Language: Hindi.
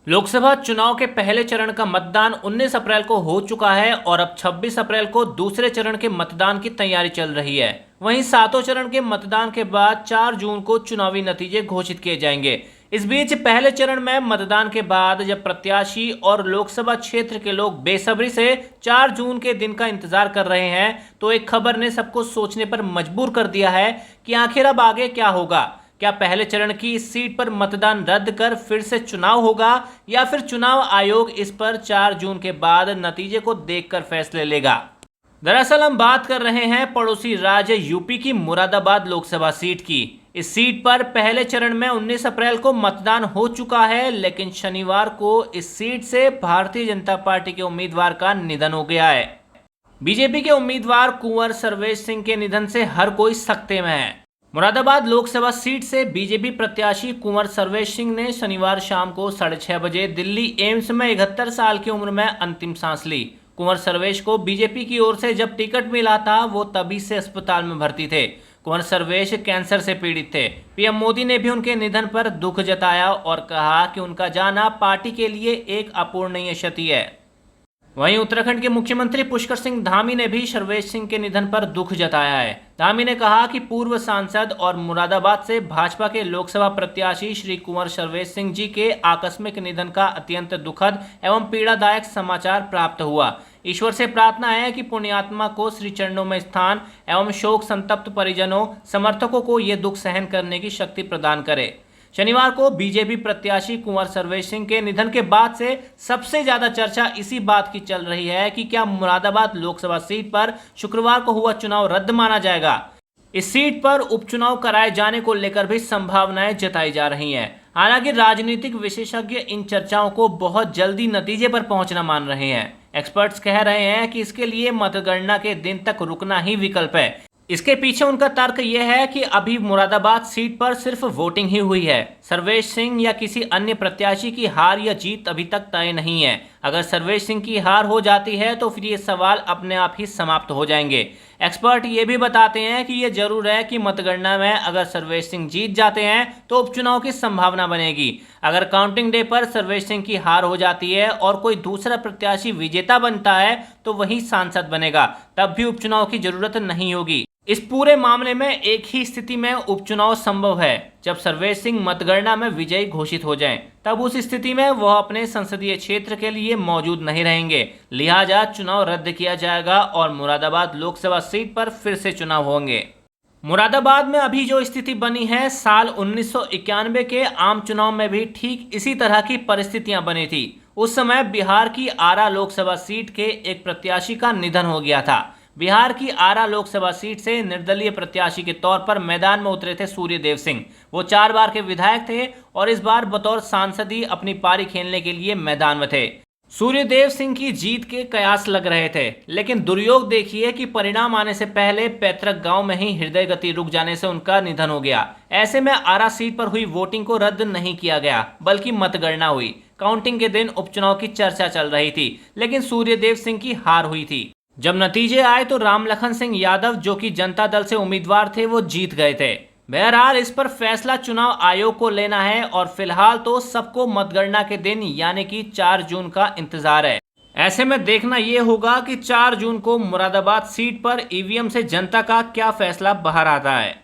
लोकसभा चुनाव के पहले चरण का मतदान 19 अप्रैल को हो चुका है और अब 26 अप्रैल को दूसरे चरण के मतदान की तैयारी चल रही है। वहीं सातों चरण के मतदान के बाद 4 जून को चुनावी नतीजे घोषित किए जाएंगे। इस बीच पहले चरण में मतदान के बाद जब प्रत्याशी और लोकसभा क्षेत्र के लोग बेसब्री से 4 जून के दिन का इंतजार कर रहे हैं, तो एक खबर ने सबको सोचने पर मजबूर कर दिया है कि आखिर अब आगे क्या होगा। क्या पहले चरण की इस सीट पर मतदान रद्द कर फिर से चुनाव होगा या फिर चुनाव आयोग इस पर 4 जून के बाद नतीजे को देखकर फैसले लेगा। दरअसल हम बात कर रहे हैं पड़ोसी राज्य यूपी की मुरादाबाद लोकसभा सीट की। इस सीट पर पहले चरण में 19 अप्रैल को मतदान हो चुका है, लेकिन शनिवार को इस सीट से भारतीय जनता पार्टी के उम्मीदवार का निधन हो गया है। बीजेपी के उम्मीदवार कुंवर सर्वेश सिंह के निधन से हर कोई सकते में है। मुरादाबाद लोकसभा सीट से बीजेपी प्रत्याशी कुंवर सर्वेश सिंह ने शनिवार शाम को 6:30 बजे दिल्ली एम्स में 71 साल की उम्र में अंतिम सांस ली। कुंवर सर्वेश को बीजेपी की ओर से जब टिकट मिला था वो तभी से अस्पताल में भर्ती थे। कुंवर सर्वेश कैंसर से पीड़ित थे। पीएम मोदी ने भी उनके निधन पर दुख जताया और कहा कि उनका जाना पार्टी के लिए एक अपूरणीय क्षति है। वहीं उत्तराखंड के मुख्यमंत्री पुष्कर सिंह धामी ने भी सर्वेश सिंह के निधन पर दुख जताया है। धामी ने कहा कि पूर्व सांसद और मुरादाबाद से भाजपा के लोकसभा प्रत्याशी श्री कुंवर सर्वेश सिंह जी के आकस्मिक निधन का अत्यंत दुखद एवं पीड़ादायक समाचार प्राप्त हुआ। ईश्वर से प्रार्थना है कि पुण्यात्मा को श्री चरणों में स्थान एवं शोक संतप्त परिजनों समर्थकों को ये दुख सहन करने की शक्ति प्रदान करे। शनिवार को बीजेपी प्रत्याशी कुंवर सर्वेश सिंह के निधन के बाद से सबसे ज्यादा चर्चा इसी बात की चल रही है कि क्या मुरादाबाद लोकसभा सीट पर शुक्रवार को हुआ चुनाव रद्द माना जाएगा। इस सीट पर उपचुनाव कराए जाने को लेकर भी संभावनाएं जताई जा रही हैं। हालांकि राजनीतिक विशेषज्ञ इन चर्चाओं को बहुत जल्दी नतीजे पर पहुंचना मान रहे हैं। एक्सपर्ट्स कह रहे हैं कि इसके लिए मतगणना के दिन तक रुकना ही विकल्प है। इसके पीछे उनका तर्क यह है कि अभी मुरादाबाद सीट पर सिर्फ वोटिंग ही हुई है। सर्वेश सिंह या किसी अन्य प्रत्याशी की हार या जीत अभी तक तय नहीं है। अगर सर्वेश सिंह की हार हो जाती है तो फिर ये सवाल अपने आप ही समाप्त हो जाएंगे। एक्सपर्ट ये भी बताते हैं कि ये जरूर है कि मतगणना में अगर सर्वेश सिंह जीत जाते हैं तो उपचुनाव की संभावना बनेगी। अगर काउंटिंग डे पर सर्वेश सिंह की हार हो जाती है और कोई दूसरा प्रत्याशी विजेता बनता है तो वही सांसद बनेगा, तब भी उपचुनाव की जरूरत नहीं होगी। इस पूरे मामले में एक ही स्थिति में उपचुनाव संभव है, जब सर्वेश सिंह मतगणना में विजयी घोषित हो जाएं। तब उस स्थिति में वह अपने संसदीय क्षेत्र के लिए मौजूद नहीं रहेंगे, लिहाजा चुनाव रद्द किया जाएगा और मुरादाबाद लोकसभा सीट पर फिर से चुनाव होंगे। मुरादाबाद में अभी जो स्थिति बनी है, साल 1991 के आम चुनाव में भी ठीक इसी तरह की परिस्थितियां बनी थी। उस समय बिहार की आरा लोकसभा सीट के एक प्रत्याशी का निधन हो गया था। बिहार की आरा लोकसभा सीट से निर्दलीय प्रत्याशी के तौर पर मैदान में उतरे थे सूर्यदेव सिंह। वो 4 बार के विधायक थे और इस बार बतौर सांसद ही अपनी पारी खेलने के लिए मैदान में थे। सूर्यदेव सिंह की जीत के कयास लग रहे थे, लेकिन दुर्योग देखिए कि परिणाम आने से पहले पैतृक गांव में ही हृदय गति रुक जाने से उनका निधन हो गया। ऐसे में आरा सीट पर हुई वोटिंग को रद्द नहीं किया गया, बल्कि मतगणना हुई। काउंटिंग के दिन उपचुनाव की चर्चा चल रही थी, लेकिन सूर्यदेव सिंह की हार हुई थी। जब नतीजे आए तो रामलखन सिंह यादव, जो कि जनता दल से उम्मीदवार थे, वो जीत गए थे। बहरहाल इस पर फैसला चुनाव आयोग को लेना है और फिलहाल तो सबको मतगणना के दिन यानी कि 4 जून का इंतजार है। ऐसे में देखना यह होगा कि 4 जून को मुरादाबाद सीट पर ईवीएम से जनता का क्या फैसला बाहर आता है।